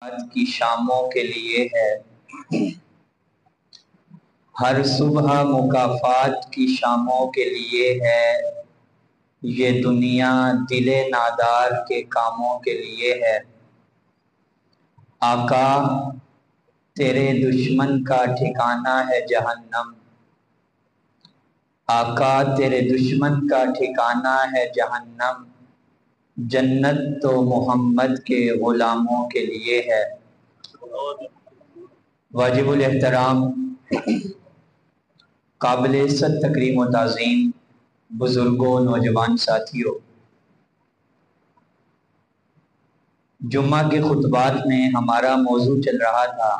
آج کی شاموں کے لیے ہے، ہر صبح مکافات کی شاموں کے لیے ہے، یہ دنیا دل نادار کے کاموں کے لیے ہے۔ آقا تیرے دشمن کا ٹھکانہ ہے جہنم، آقا تیرے دشمن کا ٹھکانہ ہے جہنم، جنت تو محمد کے غلاموں کے لیے ہے۔ واجب الاحترام، قابل عزت تکریم و تعظیم بزرگوں، نوجوان ساتھیوں، جمعہ کے خطبات میں ہمارا موضوع چل رہا تھا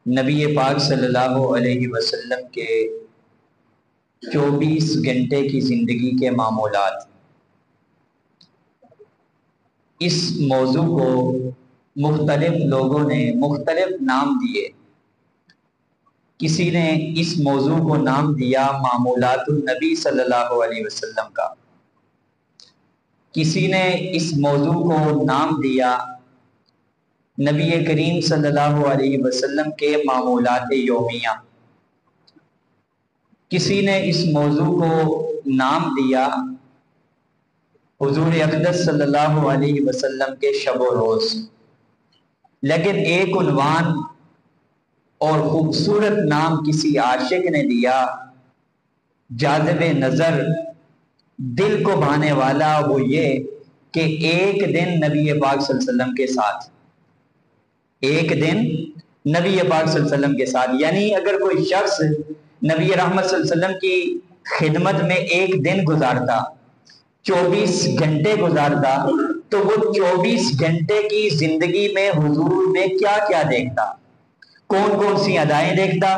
نبی پاک صلی اللہ علیہ وسلم کے 24 گھنٹے کی زندگی کے معمولات۔ اس موضوع کو مختلف لوگوں نے مختلف نام دیے۔ کسی نے اس موضوع کو نام دیا معمولات النبی صلی اللہ علیہ وسلم کا، کسی نے اس موضوع کو نام دیا نبی کریم صلی اللہ علیہ وسلم کے معمولات یومیہ، کسی نے اس موضوع کو نام دیا حضور اقدس صلی اللہ علیہ وسلم کے شب و روز۔ لیکن ایک عنوان اور خوبصورت نام کسی عاشق نے دیا، جاذب نظر، دل کو بھانے والا، وہ یہ کہ ایک دن نبی پاک صلی اللہ علیہ وسلم کے ساتھ، ایک دن نبی پاک صلی اللہ علیہ وسلم کے ساتھ، یعنی اگر کوئی شخص نبی رحمت صلی اللہ علیہ وسلم کی خدمت میں ایک دن گزارتا، 24 گھنٹے گزارتا، تو وہ 24 گھنٹے کی زندگی میں حضور میں کیا کیا دیکھتا، کون کون سی ادائیں دیکھتا،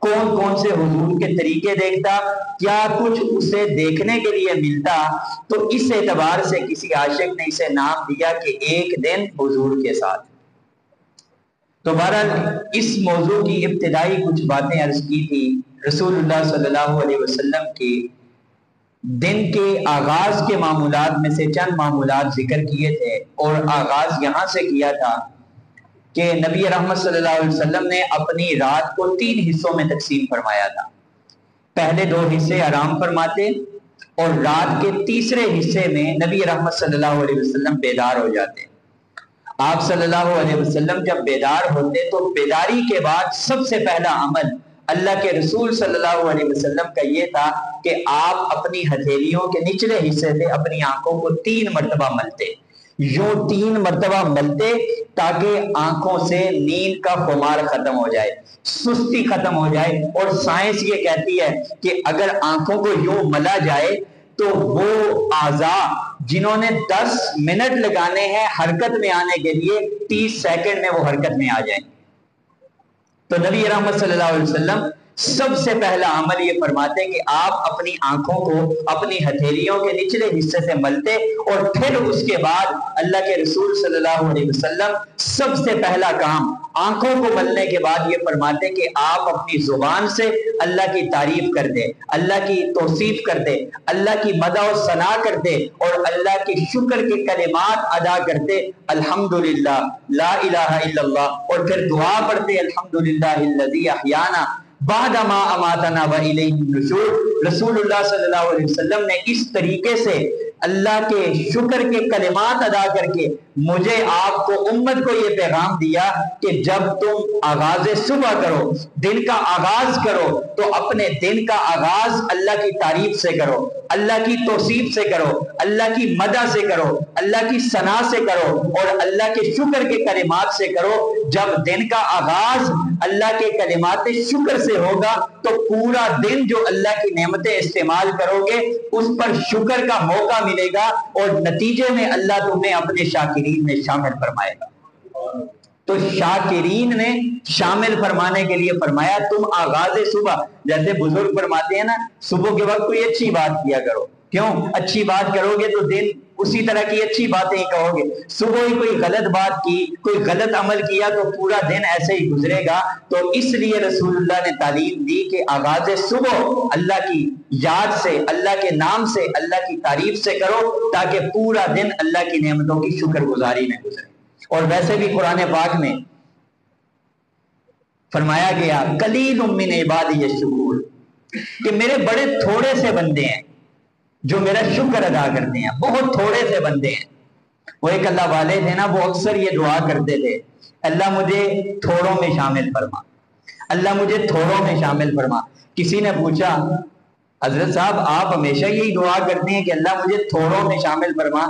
کون کون سے حضور کے طریقے دیکھتا، کیا کچھ اسے دیکھنے کے لیے ملتا۔ تو اس اعتبار سے کسی عاشق نے اسے نام دیا کہ ایک دن حضور کے ساتھ۔ تو بہرحال اس موضوع کی ابتدائی کچھ باتیں عرض کی تھی، رسول اللہ صلی اللہ علیہ وسلم کی دن کے آغاز کے معمولات میں سے چند معمولات ذکر کیے تھے، اور آغاز یہاں سے کیا تھا کہ نبی رحمت صلی اللہ علیہ وسلم نے اپنی رات کو 3 حصوں میں تقسیم فرمایا تھا۔ پہلے 2 حصے آرام فرماتے، اور رات کے تیسرے حصے میں نبی رحمت صلی اللہ علیہ وسلم بیدار ہو جاتے۔ آپ صلی اللہ علیہ وسلم جب بیدار ہوتے تو بیداری کے بعد سب سے پہلا عمل اللہ کے رسول صلی اللہ علیہ وسلم کا یہ تھا کہ آپ اپنی ہتھیلیوں کے نچلے حصے سے اپنی آنکھوں کو 3 مرتبہ ملتے، یوں 3 مرتبہ ملتے تاکہ آنکھوں سے نیند کا خمار ختم ہو جائے، سستی ختم ہو جائے۔ اور سائنس یہ کہتی ہے کہ اگر آنکھوں کو یوں ملا جائے تو وہ اعضاء جنہوں نے 10 منٹ لگانے ہیں حرکت میں آنے کے لیے، 30 سیکنڈ میں وہ حرکت میں آ جائیں۔ تو نبی رحمت صلی اللہ علیہ وسلم سب سے پہلا عمل یہ فرماتے کہ آپ اپنی آنکھوں کو اپنی ہتھیلیوں کے نچلے حصے سے ملتے، اور پھر اس کے بعد اللہ کے رسول صلی اللہ علیہ وسلم سب سے پہلا کام آنکھوں کو ملنے کے بعد یہ فرماتے کہ آپ اپنی زبان سے اللہ کی تعریف کرتے، اللہ کی توصیف کرتے، اللہ کی مدح و ثنا کرتے، اور اللہ کی شکر کے کلمات ادا کرتے، الحمدللہ، لا الہ الا اللہ، اور پھر دعا پڑھتے، الحمدللہ الذی احیانا بعد ما اماتنا والیہ النشور۔ رسول اللہ صلی اللہ علیہ وسلم نے اس طریقے سے اللہ کے شکر کے کلمات ادا کر کے مجھے، آپ کو، امت کو یہ پیغام دیا کہ جب تم آغاز صبح کرو، دن کا آغاز کرو، تو اپنے دن کا آغاز اللہ کی تعریف سے کرو، اللہ کی توصیف سے کرو، اللہ کی مدح سے کرو، اللہ کی ثنا سے کرو، اور اللہ کے شکر کے کلمات سے کرو۔ جب دن کا آغاز اللہ کے کلمات شکر سے ہوگا تو پورا دن جو اللہ کی نعمتیں استعمال کرو گے اس پر شکر کا موقع ملے گا، اور نتیجے میں اللہ تمہیں اپنے شاکرین میں شامل فرمائے گا۔ تو شاکرین میں شامل فرمانے کے لیے فرمایا تم آغاز صبح، جیسے بزرگ فرماتے ہیں نا، صبح کے وقت کوئی اچھی بات کیا کرو، کیوں؟ اچھی بات کرو گے تو دن اسی طرح کی اچھی باتیں ہی کہو گے، صبح ہی کوئی غلط بات کی، کوئی غلط عمل کیا تو پورا دن ایسے ہی گزرے گا۔ تو اس لیے رسول اللہ نے تعلیم دی کہ آغاز صبح اللہ کی یاد سے، اللہ کے نام سے، اللہ کی تعریف سے کرو، تاکہ پورا دن اللہ کی نعمتوں کی شکر گزاری میں گزرے۔ اور ویسے بھی قرآن پاک میں فرمایا گیا قلیل من عبادی الشکور، کہ میرے بڑے تھوڑے سے بندے ہیں جو میرا شکر ادا کرتے ہیں، بہت تھوڑے سے بندے ہیں۔ وہ ایک اللہ والے تھے نا، وہ اکثر یہ دعا کرتے تھے، اللہ مجھے تھوڑوں میں شامل فرما، اللہ مجھے تھوڑوں میں شامل فرما۔ کسی نے پوچھا حضرت صاحب آپ ہمیشہ یہی دعا کرتے ہیں کہ اللہ مجھے تھوڑوں میں شامل فرما،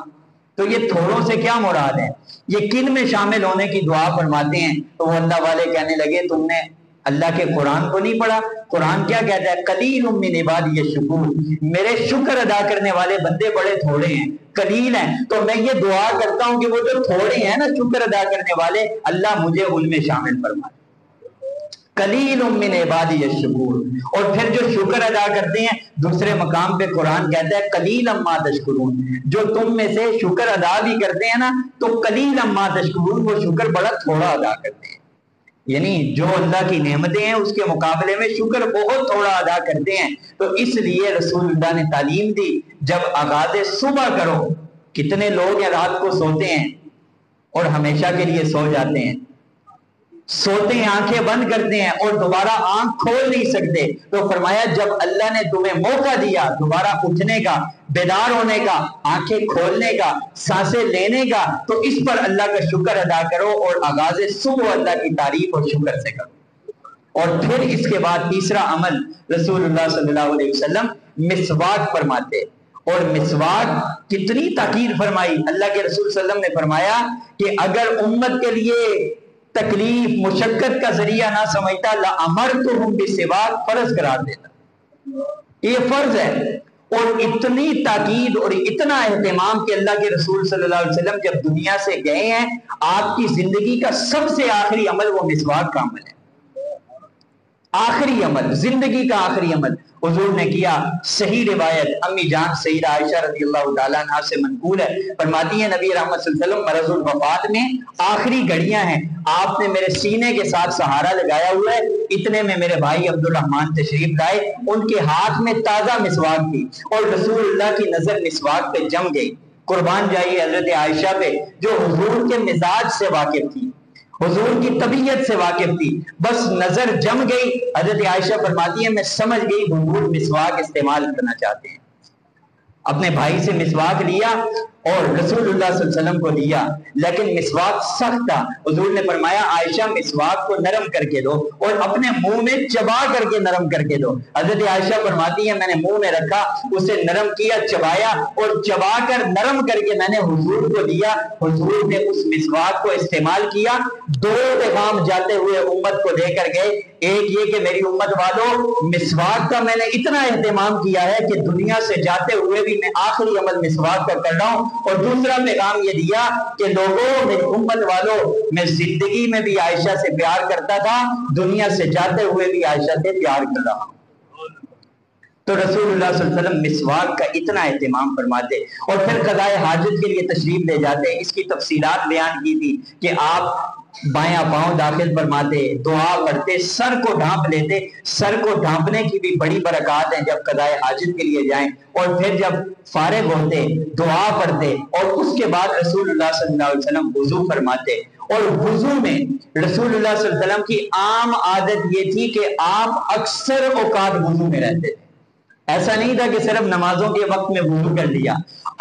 تو یہ تھوڑوں سے کیا مراد ہے، یہ کن میں شامل ہونے کی دعا فرماتے ہیں؟ تو وہ اللہ والے کہنے لگے تم نے اللہ کے قرآن کو نہیں پڑھا؟ قرآن کیا کہتا ہے؟ قلیل من عبادی الشکور، میرے شکر ادا کرنے والے بندے بڑے تھوڑے ہیں، قلیل ہیں، تو میں یہ دعا کرتا ہوں کہ وہ جو تھوڑے ہیں نا شکر ادا کرنے والے، اللہ مجھے ان میں شامل فرما۔ قلیل من عبادی الشکور، اور پھر جو شکر ادا کرتے ہیں دوسرے مقام پہ قرآن کہتا ہے قلیلا ما تشکرون، جو تم میں سے شکر ادا بھی کرتے ہیں نا تو قلیلا ما تشکرون، وہ شکر بڑا تھوڑا ادا کرتے ہیں، یعنی جو اللہ کی نعمتیں ہیں اس کے مقابلے میں شکر بہت تھوڑا ادا کرتے ہیں۔ تو اس لیے رسول اللہ نے تعلیم دی جب آغاز صبح کرو، کتنے لوگ ہیں رات کو سوتے ہیں اور ہمیشہ کے لیے سو جاتے ہیں، سوتے ہیں آنکھیں بند کرتے ہیں اور دوبارہ آنکھ کھول نہیں سکتے، تو فرمایا جب اللہ نے تمہیں موقع دیا دوبارہ اٹھنے کا، بیدار ہونے کا، آنکھیں کھولنے کا، سانسیں لینے کا، تو اس پر اللہ کا شکر ادا کرو اور آغاز صبح اللہ کی تعریف اور شکر سے کرو۔ اور پھر اس کے بعد تیسرا عمل رسول اللہ صلی اللہ علیہ وسلم مسواک فرماتے، اور مسواک کتنی تاکید فرمائی۔ اللہ کے رسول صلی اللہ علیہ وسلم نے فرمایا کہ اگر امت کے لیے تکلیف مشقت کا ذریعہ نہ سمجھتا لَأَمَرْتُهُمْ بِالسِّوَاكِ، فرض قرار دیتا، یہ فرض ہے۔ اور اتنی تاکید اور اتنا اہتمام کہ اللہ کے رسول صلی اللہ علیہ وسلم جب دنیا سے گئے ہیں آپ کی زندگی کا سب سے آخری عمل وہ مسواک کا عمل ہے، آخری عمل، زندگی کا آخری عمل حضور نے کیا۔ صحیح روایت امی جان سیدہ عائشہ رضی اللہ تعالیٰ عنہ سے منقول ہے، فرماتی ہیں نبی رحمت صلی اللہ علیہ وسلم مرض الوفات میں آخری گھڑیاں ہیں، آپ نے میرے سینے کے ساتھ سہارا لگایا ہوا ہے، اتنے میں میرے بھائی عبد الرحمن تشریف لائے، ان کے ہاتھ میں تازہ مسواک تھی اور رسول اللہ کی نظر مسواک پہ جم گئی۔ قربان جائیے حضرت عائشہ پہ جو حضور کے مزاج سے واقف تھی، حضور کی طبیعت سے واقف تھی، بس نظر جم گئی۔ حضرت عائشہ فرماتی ہیں میں سمجھ گئی حضور مسواک استعمال کرنا چاہتے ہیں، اپنے بھائی سے مسواک لیا اور رسول اللہ صلی اللہ علیہ وسلم کو دیا، لیکن مسواک سخت تھا۔ حضور نے فرمایا عائشہ مسواک کو نرم کر کے دو اور اپنے منہ میں چبا کر کے نرم کر کے دو۔ حضرت عائشہ فرماتی ہے میں نے منہ میں رکھا، اسے نرم کیا، چبایا اور چبا کر نرم کر کے میں نے حضور کو دیا۔ حضور نے اس مسواک کو استعمال کیا، دو پیغام جاتے ہوئے امت کو دے کر گئے، ایک یہ کہ میری امت والوں مسواک کا میں نے اتنا اہتمام کیا ہے کہ دنیا سے جاتے ہوئے بھی میں آخری عمل مسواک کا کر رہا ہوں، اور دوسرا پیغام یہ دیا کہ لوگوں میری امت والوں میں زندگی میں بھی عائشہ سے پیار کرتا تھا، دنیا سے جاتے ہوئے بھی عائشہ سے پیار کر رہا ہوں۔ تو رسول اللہ صلی اللہ علیہ وسلم مسواک کا اتنا اہتمام فرماتے اور پھر قضائے حاجت کے لیے تشریف لے جاتے۔ اس کی تفصیلات بیان کی تھی کہ آپ بایاں پاؤں داخل فرماتے، دعا پڑھتے، سر کو ڈھانپ لیتے، سر کو ڈھانپنے کی بھی بڑی برکات ہیں جب قضائے حاجت کے لیے جائیں، اور پھر جب فارغ ہوتے دعا پڑھتے اور اس کے بعد رسول اللہ صلی اللہ علیہ وسلم وضو فرماتے۔ اور وضو میں رسول اللہ صلی اللہ علیہ وسلم کی عام عادت یہ تھی کہ آپ اکثر اوقات وضو میں رہتے تھے، ایسا نہیں تھا کہ صرف نمازوں کے وقت میں وضو کر لیا،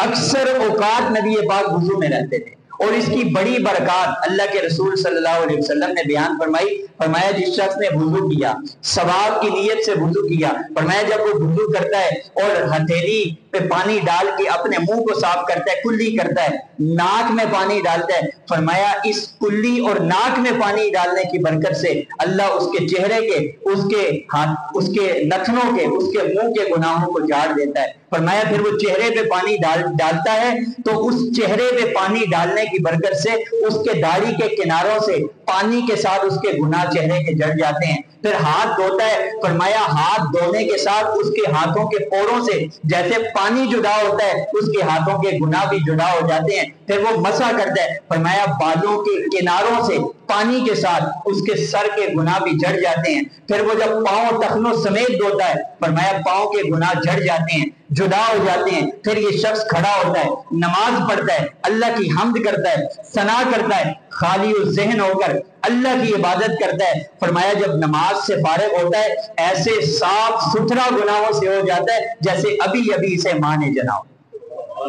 اکثر اوقات نبی پاک وضو میں رہتے تھے۔ اور اس کی بڑی برکات اللہ کے رسول صلی اللہ علیہ وسلم نے بیان فرمائی، فرمایا جس شخص نے وضو کیا، ثواب کی نیت سے وضو کیا، فرمایا جب وہ وضو کرتا ہے اور ہتھیلی پہ پانی ڈال کے اپنے منہ کو صاف کرتا ہے، کلی کرتا ہے، ناک میں پانی ڈالتا ہے، فرمایا اس کلی اور ناک میں پانی ڈالنے کی برکت سے اللہ اس کے چہرے کے، اس کے نتنوں کے، اس کے منہ کے گناہوں کو جھاڑ دیتا ہے۔ فرمایا پھر وہ چہرے پہ پانی ڈالتا ہے تو اس چہرے پہ پانی ڈالنے کی برکت سے اس کے داڑھی کے کناروں سے پانی کے ساتھ اس کے گناہ چہرے کے جڑ جاتے ہیں۔ پھر ہاتھ دھوتا ہے، فرمایا ہاتھ دھونے کے ساتھ اس کے ہاتھوں کے پوروں سے جیسے پانی جدا ہوتا ہے اس کے ہاتھوں کے گناہ بھی جدا ہو جاتے ہیں۔ پھر وہ مسح کرتا ہے، فرمایا بالوں کے کناروں سے پانی کے ساتھ اس کے سر کے گناہ بھی جڑ جاتے ہیں۔ پھر وہ جب پاؤں ٹخنوں سمیت دھوتا ہے، فرمایا پاؤں کے گناہ جڑ جاتے ہیں۔ جدا ہو جاتے ہیں، پھر یہ شخص کھڑا ہوتا ہے، نماز پڑھتا ہے، اللہ کی حمد کرتا ہے، ثنا کرتا ہے، خالی ذہن ہو کر اللہ کی عبادت کرتا ہے۔ فرمایا جب نماز سے فارغ ہوتا ہے ایسے صاف ستھرا گناہوں سے ہو جاتا ہے جیسے ابھی ابھی اسے ماں نے جنا ہو،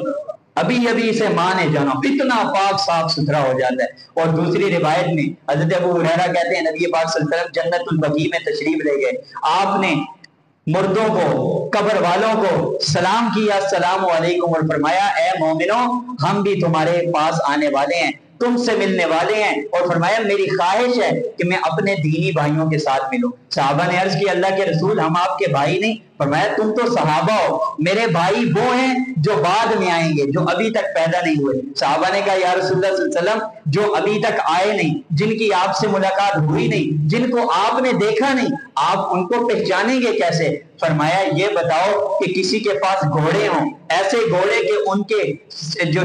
ابھی ابھی اسے ماں نے جانا، اتنا پاک صاف ستھرا ہو جاتا ہے۔ اور دوسری روایت میں حضرت ابو ہریرہ کہتے ہیں نبی پاک صلی اللہ علیہ وسلم جنت البقیع میں تشریف لے گئے، آپ نے مردوں کو، قبر والوں کو سلام کیا، السلام علیکم، اور فرمایا اے مومنوں ہم بھی تمہارے پاس آنے والے ہیں، تم سے ملنے والے ہیں، اور فرمایا میری خواہش ہے کہ میں اپنے دینی بھائیوں کے ساتھ ملوں۔ صحابہ نے عرض کی اللہ کے رسول ہم آپ کے بھائی نہیں؟ فرمایا تم تو صحابہ ہو، میرے بھائی وہ ہیں جو بعد میں آئیں گے، جو ابھی تک پیدا نہیں ہوئے۔ صحابہ نے کہا یا رسول اللہ صلی اللہ علیہ وسلم جو ابھی تک آئے نہیں، جن کی آپ سے ملاقات ہوئی نہیں، جن کو آپ نے دیکھا نہیں، آپ ان کو پہچانیں گے کیسے؟ فرمایا یہ بتاؤ کہ کسی کے پاس گھوڑے ہوں، ایسے گھوڑے کہ ان کے جو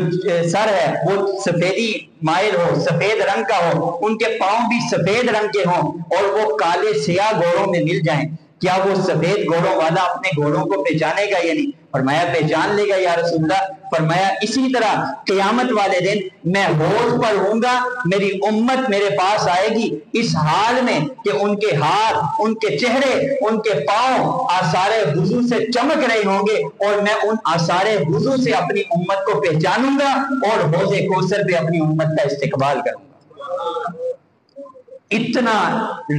سر ہے وہ سفیدی مائل ہو، سفید رنگ کا ہو، ان کے پاؤں بھی سفید رنگ کے ہوں، اور وہ کالے سیاہ گھوڑوں میں مل جائیں، کیا وہ سفید گھوڑوں والا اپنے گھوڑوں کو پہچانے گا یا نہیں؟ فرمایا پہچان لے گا یا رسول اللہ۔ فرمایا اسی طرح قیامت والے دن میں ہوش پر ہوں گا، میری امت میرے پاس آئے گی اس حال میں کہ ان کے ہاتھ، ان کے چہرے، ان کے پاؤں آثار وضو سے چمک رہے ہوں گے، اور میں ان آثار وضو سے اپنی امت کو پہچانوں گا اور حوض کوثر پہ اپنی امت کا استقبال کروں گا۔ اتنا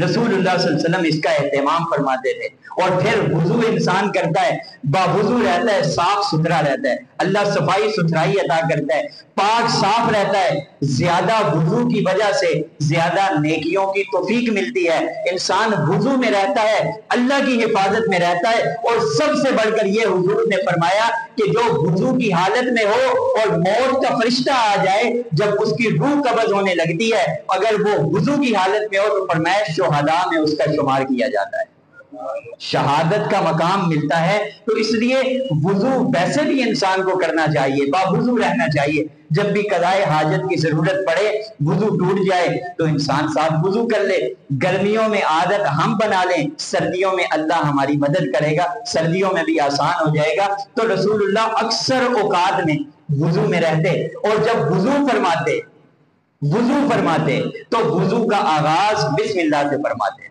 رسول اللہ صلی اللہ علیہ وسلم اس کا اہتمام فرماتے تھے۔ اور پھر وضو انسان کرتا ہے، باوضو رہتا ہے، صاف ستھرا رہتا ہے، اللہ صفائی ستھرائی عطا کرتا ہے، پاک صاف رہتا ہے، زیادہ وضو کی وجہ سے زیادہ نیکیوں کی توفیق ملتی ہے، انسان وضو میں رہتا ہے، اللہ کی حفاظت میں رہتا ہے۔ اور سب سے بڑھ کر یہ حضور نے فرمایا کہ جو وضو کی حالت میں ہو اور موت کا فرشتہ آ جائے جب اس کی روح قبض ہونے لگتی ہے، اگر وہ وضو کی حالت میں ہو تو فرمایا شہداء میں اس کا شمار کیا جاتا ہے، شہادت کا مقام ملتا ہے۔ تو اس لیے وضو ویسے بھی انسان کو کرنا چاہیے، باوضو رہنا چاہیے، جب بھی قضائے حاجت کی ضرورت پڑے، وضو ٹوٹ جائے تو انسان ساتھ وضو کر لے۔ گرمیوں میں عادت ہم بنا لیں، سردیوں میں اللہ ہماری مدد کرے گا، سردیوں میں بھی آسان ہو جائے گا۔ تو رسول اللہ اکثر اوقات میں وضو میں رہتے، اور جب وضو فرماتے تو وضو کا آغاز بسم اللہ سے فرماتے۔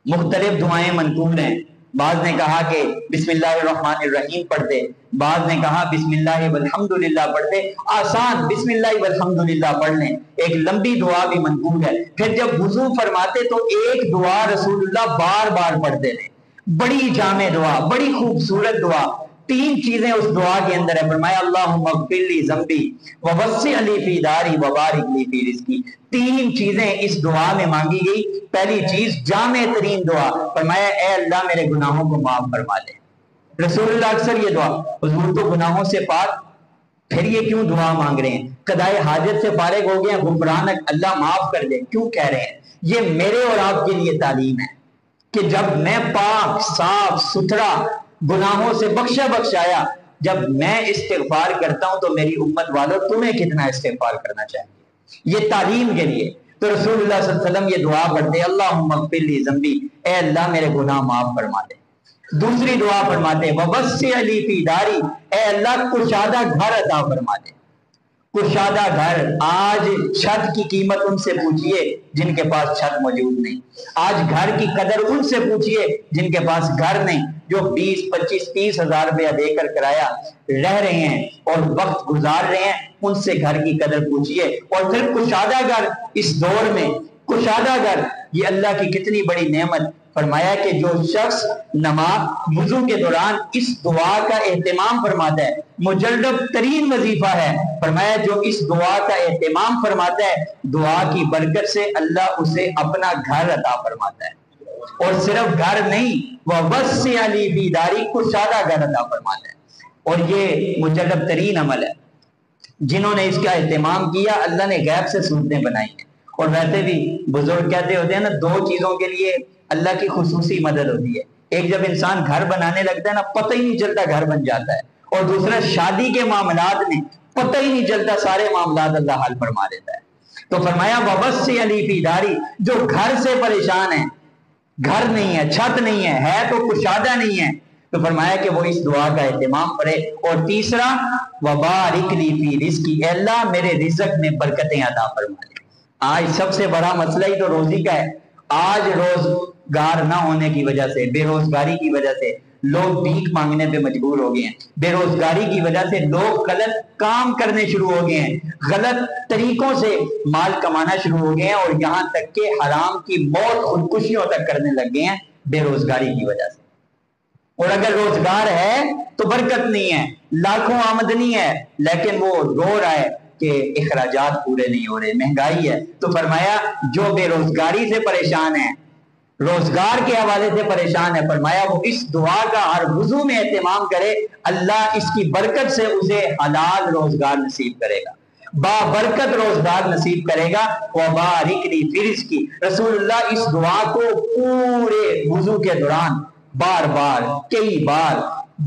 مختلف دعائیں منقول ہیں، بعض نے کہا کہ بسم اللہ الرحمن الرحیم پڑھتے، بعض نے کہا بسم اللہ والحمدللہ پڑھتے، آسان بسم اللہ والحمدللہ پڑھ لیں۔ ایک لمبی دعا بھی منقول ہے۔ پھر جب وضو فرماتے تو ایک دعا رسول اللہ بار بار پڑھتے تھے، بڑی جامع دعا، بڑی خوبصورت دعا۔ تین چیزیں اس دعا کے اندر ہے، فرمایا اللہم اغفر لی ذنبی ووسع لی فی داری وبارک لی فی رزقی۔ تین چیزیں اس دعا میں مانگی گئی۔ پہلی چیز جامع ترین دعا، فرمایا اے اللہ میرے گناہوں کو معاف فرما دے۔ رسول اللہ اکثر یہ دعا، حضور تو گناہوں سے پاک، پھر یہ کیوں دعا مانگ رہے ہیں؟ قضائے حاجت سے فارغ ہو گئے ہیں، غفرانک اللہ معاف کر دے، کیوں کہہ رہے ہیں؟ یہ میرے اور آپ کے لیے تعلیم ہے کہ جب میں پاک صاف ستھرا گناہوں سے بخشایا، جب میں استغفار کرتا ہوں تو میری امت والوں تمہیں کتنا استغفار کرنا چاہیے، یہ تعلیم کے لیے۔ تو رسول اللہ صلی اللہ علیہ وسلم یہ دعا پڑھتے اللہم اغفر لی ذنبی، اے اللہ میرے گناہ معاف فرما دے۔ دوسری دعا فرماتے ووسع لی فی داری، اے اللہ کشادہ گھر عطا فرما دے۔ کشادہ گھر، آج چھت کی قیمت ان سے پوچھئے جن کے پاس چھت موجود نہیں، آج گھر کی قدر ان سے پوچھئے جن کے پاس گھر نہیں، جو 20 25 30 ہزار روپیہ دے کر کرایہ رہ رہے ہیں اور وقت گزار رہے ہیں، ان سے گھر کی قدر پوچھئے۔ اور پھر کشادہ گھر، اس دور میں کشادہ گھر یہ اللہ کی کتنی بڑی نعمت۔ فرمایا کہ جو شخص نماز وضو کے دوران اس دعا کا اہتمام فرماتا ہے، مجرب ترین وظیفہ ہے، فرمایا جو اس دعا کا اہتمام فرماتا ہے، دعا کی برکت سے اللہ اسے اپنا گھر عطا فرماتا ہے۔ اور صرف گھر نہیں، وَوَسِّعَ لِي فِي دَارِي، کشادہ گھر عطا فرماتا ہے۔ اور یہ مجرب ترین عمل ہے، جنہوں نے اس کا اہتمام کیا اللہ نے غیب سے صورتیں بنائی ہیں۔ اور ویسے بھی بزرگ کہتے ہوتے ہیں نا، دو چیزوں کے لیے اللہ کی خصوصی مدد ہوتی ہے، ایک جب انسان گھر بنانے لگتا ہے نا پتہ ہی نہیں چلتا گھر بن جاتا ہے، اور دوسرا شادی کے معاملات میں پتہ ہی نہیں چلتا سارے معاملات اللہ حل فرما دیتا ہے۔ تو فرمایا وَوَسِّعَ لِي فِي دَارِي، جو گھر سے پریشان ہے، گھر نہیں ہے، چھت نہیں ہے تو کشادہ نہیں ہے، تو فرمایا کہ وہ اس دعا کا اہتمام کرے. اور تیسرا وبارک لی فی رزقی، اے اللہ میرے رزق میں برکتیں عطا فرما دے. آج سب سے بڑا مسئلہ ہی تو روزی کا ہے. آج روزگار نہ ہونے کی وجہ سے، بے روزگاری کی وجہ سے لوگ بھیک مانگنے پہ مجبور ہو گئے ہیں. بے روزگاری کی وجہ سے لوگ غلط کام کرنے شروع ہو گئے ہیں، غلط طریقوں سے مال کمانا شروع ہو گئے ہیں، اور یہاں تک کہ حرام کی موت خودکشیوں تک کرنے لگ گئے ہیں بے روزگاری کی وجہ سے. اور اگر روزگار ہے تو برکت نہیں ہے، لاکھوں آمدنی ہے، لیکن وہ رو رہا ہے کہ اخراجات پورے نہیں ہو رہے، مہنگائی ہے. تو فرمایا جو بے روزگاری سے پریشان ہے، روزگار کے حوالے سے پریشان ہے، فرمایا وہ اس دعا کا ہر وضو میں اہتمام کرے، اللہ اس کی برکت سے اسے حلال روزگار نصیب کرے گا، بابرکت روزگار نصیب کرے گا. وبارک لی فی رزقی، رسول اللہ اس دعا کو پورے وضو کے دوران بار بار کئی بار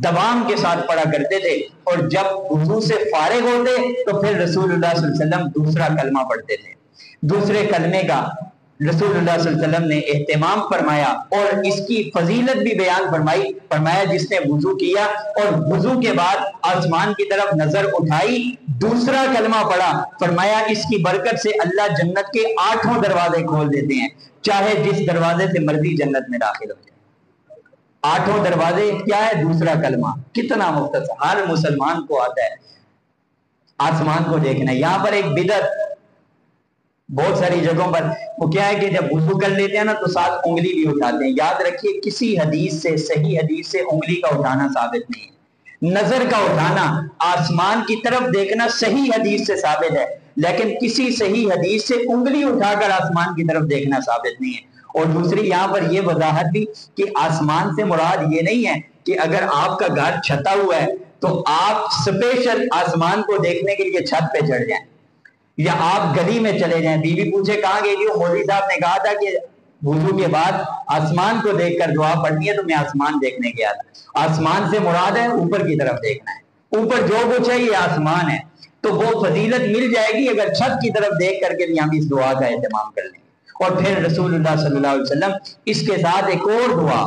دوام کے ساتھ پڑھا کرتے تھے. اور جب وضو سے فارغ ہوتے تو پھر رسول اللہ صلی اللہ علیہ وسلم دوسرا کلمہ پڑھتے تھے. دوسرے کلمے کا رسول اللہ صلی اللہ علیہ وسلم نے اہتمام فرمایا اور اس کی فضیلت بھی بیان فرمائی. فرمایا جس نے وضو کیا اور وضو کے بعد آسمان کی طرف نظر اٹھائی، دوسرا کلمہ پڑھا، فرمایا اس کی برکت سے اللہ جنت کے 8 دروازے کھول دیتے ہیں، چاہے جس دروازے سے مرضی جنت میں داخل ہو جائے. 8 دروازے کیا ہے؟ دوسرا کلمہ. کتنا مختصر، ہر مسلمان کو آتا ہے آسمان کو دیکھنا. یہاں پر ایک بدعت بہت ساری جگہوں پر وہ کیا ہے کہ جب وضو کر لیتے ہیں نا تو ساتھ انگلی بھی اٹھاتے ہیں. یاد رکھیے کسی حدیث سے، صحیح حدیث سے انگلی کا اٹھانا ثابت نہیں ہے. نظر کا اٹھانا، آسمان کی طرف دیکھنا صحیح حدیث سے ثابت ہے، لیکن کسی صحیح حدیث سے انگلی اٹھا کر آسمان کی طرف دیکھنا ثابت نہیں ہے. اور دوسری یہاں پر یہ وضاحت بھی کہ آسمان سے مراد یہ نہیں ہے کہ اگر آپ کا گھر چھتا ہوا ہے تو آپ اسپیشل آسمان کو دیکھنے کے لیے چھت پہ چڑھ جائیں، یا آپ گلی میں چلے جائیں. بیوی پوچھے کہاں گئی تھی؟ مولوی صاحب نے کہا تھا کہ وضو کے بعد آسمان کو دیکھ کر دعا پڑھنی ہے، تو میں آسمان دیکھنے گیا تھا. آسمان سے مراد ہے اوپر کی طرف دیکھنا ہے، اوپر جو کچھ ہے یہ آسمان ہے. تو وہ فضیلت مل جائے گی اگر چھت کی طرف دیکھ کر کے ہم اس دعا کا اہتمام کر لیں. اور پھر رسول اللہ صلی اللہ علیہ وسلم اس کے ساتھ ایک اور دعا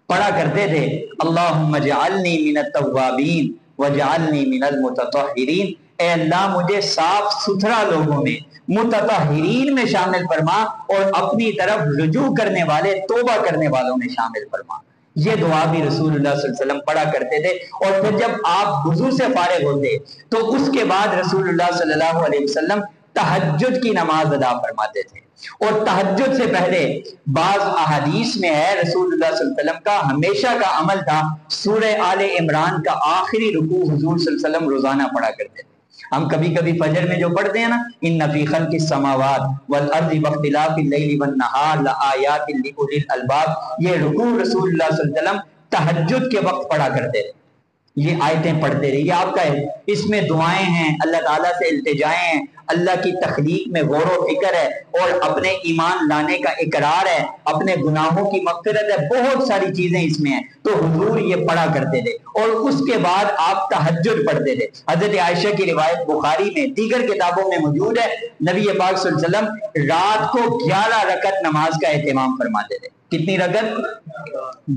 پڑھا کرتے تھے، اللہم اجعلنی من التوابین وجعلنی من المتطہرین. اے اللہ مجھے صاف ستھرا لوگوں میں، متطہرین میں شامل فرما، اور اپنی طرف رجوع کرنے والے، توبہ کرنے والوں میں شامل فرما. یہ دعا بھی رسول اللہ صلی اللہ علیہ وسلم پڑھا کرتے تھے. اور پھر جب آپ وضو سے فارغ ہوتے تو اس کے بعد رسول اللہ صلی اللہ علیہ وسلم تہجد کی نماز ادا فرماتے تھے. اور تہجد سے پہلے بعض احادیث میں ہے رسول اللہ صلی اللہ علیہ وسلم کا ہمیشہ کا عمل تھا سورہ آل عمران کا آخری رکوع حضور صلی اللہ علیہ وسلم روزانہ پڑھا کرتے تھے. ہم کبھی کبھی فجر میں جو پڑھتے ہیں نا، ان فی خلق السماوات والارض واختلاف اللیل والنہار لآیات لأولی الالباب، یہ رکوع رسول اللہ صلی اللہ علیہ وسلم تہجد کے وقت پڑھا کرتے تھے. یہ آیتیں پڑھتے رہے، یہ آپ کا ہے، اس میں دعائیں ہیں، اللہ تعالیٰ سے التجائیں ہیں، اللہ کی تخلیق میں غور و فکر ہے، اور اپنے ایمان لانے کا اقرار ہے، اپنے گناہوں کی مغفرت ہے، بہت ساری چیزیں اس میں ہیں. تو حضور یہ پڑھا کرتے تھے اور اس کے بعد آپ تہجد پڑھتے تھے. حضرت عائشہ کی روایت بخاری میں، دیگر کتابوں میں موجود ہے، نبی پاک صلی اللہ علیہ وسلم رات کو 11 رکعت نماز کا اہتمام فرماتے تھے. کتنی رکعت؟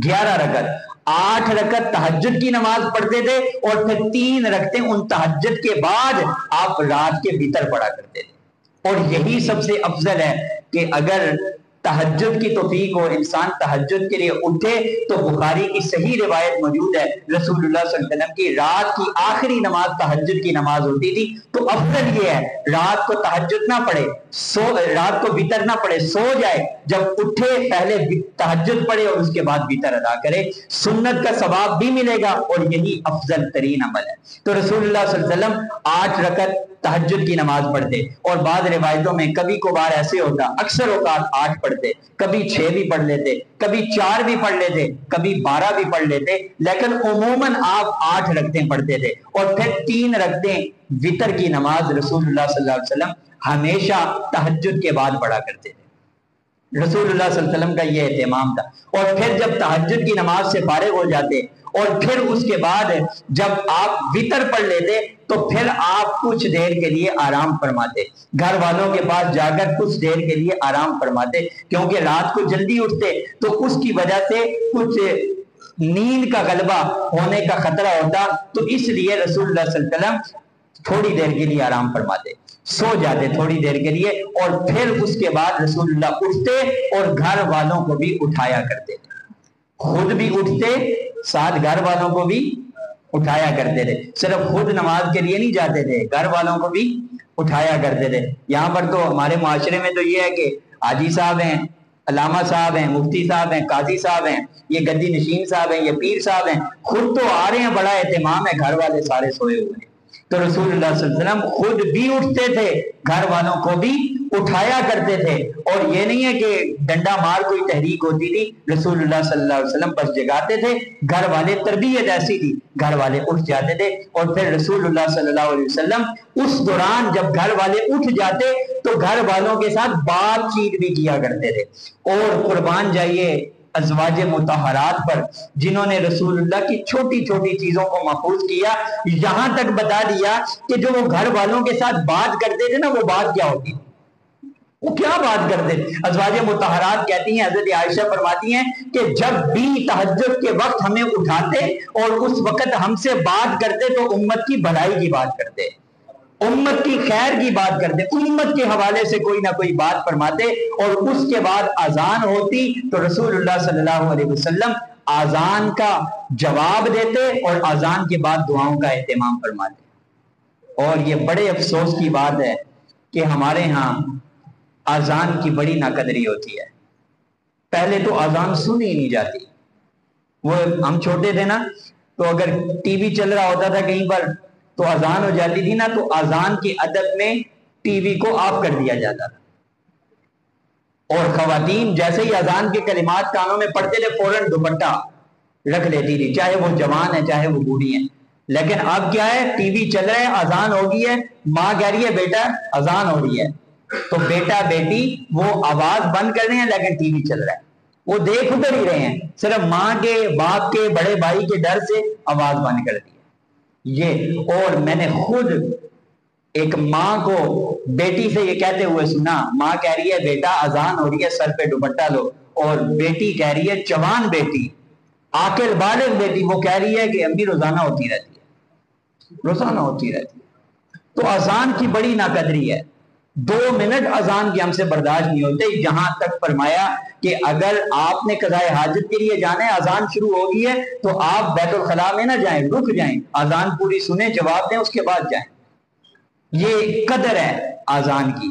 11 رکعت. 8 رکعت تہجد کی نماز پڑھتے تھے، اور پھر 3 رکعتیں ان تہجد کے بعد آپ رات کے وتر پڑھا کرتے تھے. اور یہی سب سے افضل ہے کہ اگر تہجد کی توفیق ہو، انسان تہجد کے لیے اٹھے، تو بخاری کی صحیح روایت موجود ہے رسول اللہ صلی اللہ علیہ وسلم کی رات کی آخری نماز تہجد کی نماز ہوتی تھی. تو افضل یہ ہے رات کو تہجد نہ پڑھے، رات کو وتر نہ پڑھے، سو جائے، جب اٹھے پہلے تہجد پڑھے اور اس کے بعد وتر ادا کرے. سنت کا ثواب بھی ملے گا اور یہی افضل ترین عمل ہے. تو رسول اللہ صلی اللہ علیہ وسلم 8 رکعت تہجد کی نماز پڑھتے، اور بعض روایتوں میں کبھی کبھار ایسے ہوتا اکثر اوقات 8 پڑھتے، کبھی 6 بھی پڑھ لیتے، کبھی 4 بھی پڑھ لیتے، کبھی 12 بھی پڑھ لیتے، لیکن عموماً آپ 8 رکعتیں پڑھتے تھے. اور پھر 3 رکعتیں وتر کی نماز رسول اللہ صلی اللہ علیہ وسلم ہمیشہ تہجد کے بعد پڑھا کرتے تھے. رسول اللہ صلی اللہ علیہ وسلم کا یہ اہتمام تھا. اور پھر جب تہجد کی نماز سے فارغ ہو جاتے اور پھر اس کے بعد جب آپ وتر پڑھ لیتے تو پھر آپ کچھ دیر کے لیے آرام فرماتے، گھر والوں کے پاس جا کر کچھ دیر کے لیے آرام فرماتے، کیونکہ رات کو جلدی اٹھتے تو اس کی وجہ سے کچھ نیند کا غلبہ ہونے کا خطرہ ہوتا تو اس لیے رسول اللہ صلی اللہ علیہ وسلم تھوڑی دیر کے لیے آرام فرماتے، سو جاتے تھوڑی دیر کے لیے، اور پھر اس کے بعد رسول اللہ اٹھتے اور گھر والوں کو بھی اٹھایا کرتے تھے، خود بھی اٹھتے ساتھ گھر والوں کو بھی اٹھایا کرتے تھے، صرف خود نماز کے لیے نہیں جاتے تھے، گھر والوں کو بھی اٹھایا کرتے تھے۔ یہاں پر تو ہمارے معاشرے میں تو یہ ہے کہ حاجی صاحب ہیں، علامہ صاحب ہیں، مفتی صاحب ہیں، قاضی صاحب ہیں، یہ گدی نشین صاحب ہیں، یہ پیر صاحب ہیں، خود تو آ رہے ہیں، بڑا اہتمام ہے، گھر والے سارے سوئے ہوئے ہیں۔ تو رسول اللہ صلی اللہ علیہ وسلم خود بھی اٹھتے تھے، گھر والوں کو بھی اٹھایا کرتے تھے، اور یہ نہیں ہے کہ ڈنڈا مار کوئی تحریک ہوتی تھی، رسول اللہ صلی اللہ علیہ وسلم بس جگاتے تھے، گھر والے، تربیت ایسی تھی، گھر والے اٹھ جاتے تھے، اور پھر رسول اللہ صلی اللہ علیہ وسلم اس دوران جب گھر والے اٹھ جاتے تو گھر والوں کے ساتھ بات چیت بھی کیا کرتے تھے۔ اور قربان جائیے ازواج مطہرات پر جنہوں نے رسول اللہ کی چھوٹی چھوٹی چیزوں کو محفوظ کیا، یہاں تک بتا دیا کہ جو وہ گھر والوں کے ساتھ بات کرتے تھے نا، وہ بات کیا ہوتی، وہ کیا بات کرتے تھے۔ ازواج مطہرات کہتی ہیں، حضرت عائشہ فرماتی ہیں کہ جب بھی تہجد کے وقت ہمیں اٹھاتے اور اس وقت ہم سے بات کرتے تو امت کی بھلائی کی بات کرتے، امت کی خیر کی بات کرتے، امت کے حوالے سے کوئی نہ کوئی بات فرماتے، اور اس کے بعد اذان ہوتی تو رسول اللہ صلی اللہ علیہ وسلم اذان کا جواب دیتے اور اذان کے بعد دعاؤں کا اہتمام فرماتے۔ اور یہ بڑے افسوس کی بات ہے کہ ہمارے ہاں اذان کی بڑی ناقدری ہوتی ہے۔ پہلے تو اذان سنی ہی نہیں جاتی، وہ ہم چھوٹے تھے نا، تو اگر ٹی وی چل رہا ہوتا تھا کہیں پر تو اذان ہو جاتی تھی نا، تو اذان کی ادب میں ٹی وی کو آف کر دیا جاتا تھا، اور خواتین جیسے ہی اذان کے کلمات کانوں میں پڑتے تھے فوراً دوپٹہ رکھ لیتی تھی، چاہے وہ جوان ہے چاہے وہ بوڑھی ہیں۔ لیکن اب کیا ہے، ٹی وی چل رہا ہے، اذان ہو گئی ہے، ماں کہہ رہی ہے بیٹا اذان ہو رہی ہے، تو بیٹا بیٹی وہ آواز بند کر رہے ہیں لیکن ٹی وی چل رہا ہے، وہ دیکھ ادھر ہی رہے ہیں، صرف ماں کے، باپ کے، بڑے بھائی کے ڈر سے آواز بند کر دی ہے یہ۔ اور میں نے خود ایک ماں کو بیٹی سے یہ کہتے ہوئے سنا، ماں کہہ رہی ہے بیٹا اذان ہو رہی ہے، سر پہ دوپٹہ لو، اور بیٹی کہہ رہی ہے، جوان بیٹی، عاقل بالغ بیٹی، وہ کہہ رہی ہے کہ امی روزانہ ہوتی رہتی ہے، روزانہ ہوتی رہتی ہے۔ تو اذان کی بڑی ناقدری ہے، 2 منٹ اذان کے ہم سے برداشت نہیں ہوتے، یہاں تک فرمایا کہ اگر آپ نے قضائے حاجت کے لیے جانا ہے، اذان شروع ہوگی ہے تو آپ بیت الخلاء میں نہ جائیں، رک جائیں، اذان پوری سنیں، جواب دیں، اس کے بعد جائیں۔ یہ قدر ہے اذان کی۔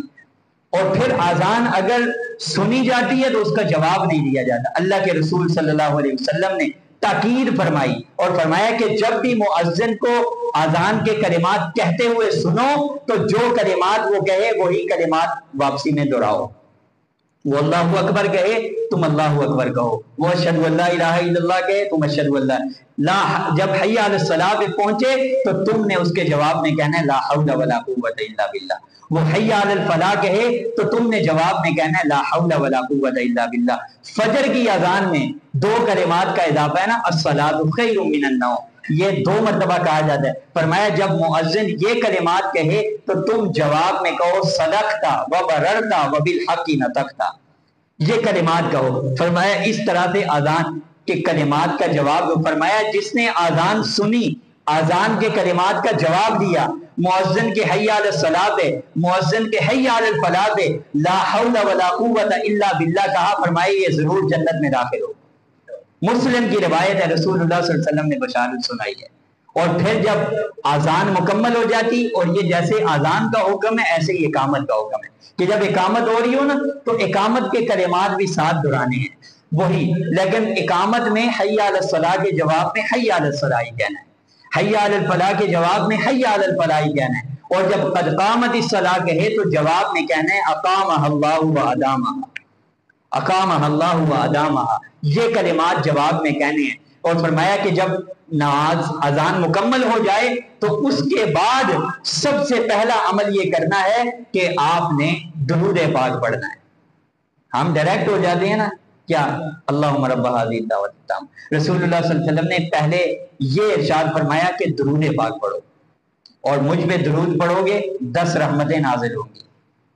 اور پھر اذان اگر سنی جاتی ہے تو اس کا جواب نہیں دیا جاتا۔ اللہ کے رسول صلی اللہ علیہ وسلم نے تاکید فرمائی اور فرمایا کہ جب بھی مؤذن کو اذان کے کلمات کہتے ہوئے سنو تو جو کلمات وہ کہے وہی کلمات واپسی میں دہراؤ۔ وہ اللہ اکبر کہے تم اللہ اکبر کہو، وہ اشہد ان لا الہ الا اللہ کہے تم اشہد ان لا، جب حی علی الصلاۃ پہ پہنچے تو تم نے اس کے جواب میں کہنا ہے لا حول ولا قوت الا باللہ، وہ حی علی الفلاح کہے تو تم نے جواب میں کہنا ہے لا حول ولا قوت الا باللہ۔ فجر کی اذان میں 2 کلمات کا اضافہ ہے نا، الصلاۃ خیر من النوم، یہ 2 مرتبہ کہا جاتا ہے۔ فرمایا جب مؤذن یہ کلمات کہے تو تم جواب میں کہو صدقتا وبررتا وبالحق نطقتا، یہ کلمات کہو۔ فرمایا اس طرح سے اذان کے کلمات کا جواب، فرمایا جس نے اذان سنی، اذان کے کلمات کا جواب دیا، مؤذن کے حی علی الصلاۃ پہ، مؤذن کے حی علی الفلاح پہ لا حول ولا قوت الا باللہ کہا، فرمایا یہ ضرور جنت میں داخل ہو۔ مسلم کی روایت ہے، رسول اللہ صلی اللہ علیہ وسلم نے بشارت سنائی ہے۔ اور پھر جب اذان مکمل ہو جاتی، اور یہ جیسے اذان کا حکم ہے ایسے ہی اقامت کا حکم ہے کہ جب اقامت ہو رہی ہو نا تو اقامت کے کلمات بھی ساتھ دہرانے ہیں وہی، لیکن اقامت میں حی علی الصلاۃ کے جواب میں حی علی الصلاۃ ہی کہنا ہے، حی علی الفلاح کے جواب میں حی علی الفلاح ہی کہنا ہے، اور جب قد قامت الصلاۃ کہے تو جواب میں کہنا ہے اقامہ اللہ و ادامہ، اقامہ اللہ و ادامہ، یہ کلمات جواب میں کہنے ہیں۔ اور فرمایا کہ جب نماز اذان مکمل ہو جائے تو اس کے بعد سب سے پہلا عمل یہ کرنا ہے کہ آپ نے درود پاک پڑھنا ہے۔ ہم ڈائریکٹ ہو جاتے ہیں نا، کیا اللہم رب هذه الدعوۃ التامہ، رسول اللہ صلی اللہ علیہ وسلم نے پہلے یہ ارشاد فرمایا کہ درود پاک پڑھو، اور مجھ پہ درود پڑھو گے 10 رحمتیں نازل ہوں گی،